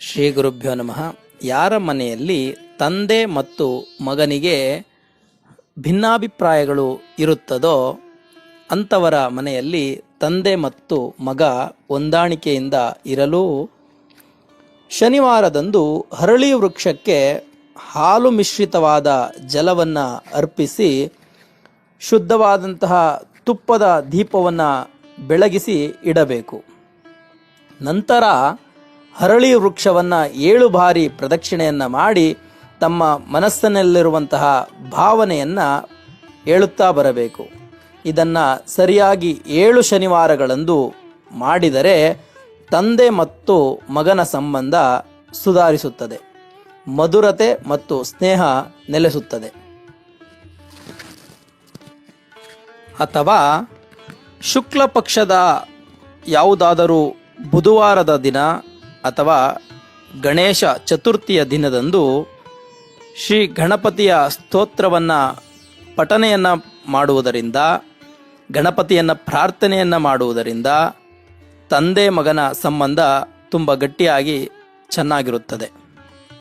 ಶ್ರೀ ಗುರುಭ್ಯೋ ನಮಃ. ಯಾರ ಮನೆಯಲ್ಲಿ ತಂದೆ ಮತ್ತು ಮಗನಿಗೆ ಭಿನ್ನಾಭಿಪ್ರಾಯಗಳು ಇರುತ್ತದೋ ಅಂಥವರ ಮನೆಯಲ್ಲಿ ತಂದೆ ಮತ್ತು ಮಗ ಹೊಂದಾಣಿಕೆಯಿಂದ ಇರಲು ಶನಿವಾರದಂದು ಹರಳಿ ವೃಕ್ಷಕ್ಕೆ ಹಾಲು ಮಿಶ್ರಿತವಾದ ಜಲವನ್ನು ಅರ್ಪಿಸಿ ಶುದ್ಧವಾದಂತಹ ತುಪ್ಪದ ದೀಪವನ್ನು ಬೆಳಗಿಸಿ ಇಡಬೇಕು. ನಂತರ ಹರಳಿ ವೃಕ್ಷವನ್ನು 7 ಬಾರಿ ಪ್ರದಕ್ಷಿಣೆಯನ್ನು ಮಾಡಿ ತಮ್ಮ ಮನಸ್ಸಿನಲ್ಲಿರುವಂತಹ ಭಾವನೆಯನ್ನು ಹೇಳುತ್ತಾ ಬರಬೇಕು. ಇದನ್ನು ಸರಿಯಾಗಿ 7 ಶನಿವಾರಗಳಂದು ಮಾಡಿದರೆ ತಂದೆ ಮತ್ತು ಮಗನ ಸಂಬಂಧ ಸುಧಾರಿಸುತ್ತದೆ, ಮಧುರತೆ ಮತ್ತು ಸ್ನೇಹ ನೆಲೆಸುತ್ತದೆ. ಅಥವಾ ಶುಕ್ಲ ಪಕ್ಷದ ಯಾವುದಾದರೂ ಬುಧವಾರದ ದಿನ ಅಥವಾ ಗಣೇಶ ಚತುರ್ಥಿಯ ದಿನದಂದು ಶ್ರೀ ಗಣಪತಿಯ ಸ್ತೋತ್ರವನ್ನು ಪಠನೆಯನ್ನು ಮಾಡುವುದರಿಂದ, ಗಣಪತಿಯನ್ನು ಪ್ರಾರ್ಥನೆಯನ್ನು ಮಾಡುವುದರಿಂದ ತಂದೆ ಮಗನ ಸಂಬಂಧ ತುಂಬ ಗಟ್ಟಿಯಾಗಿ ಚೆನ್ನಾಗಿರುತ್ತದೆ.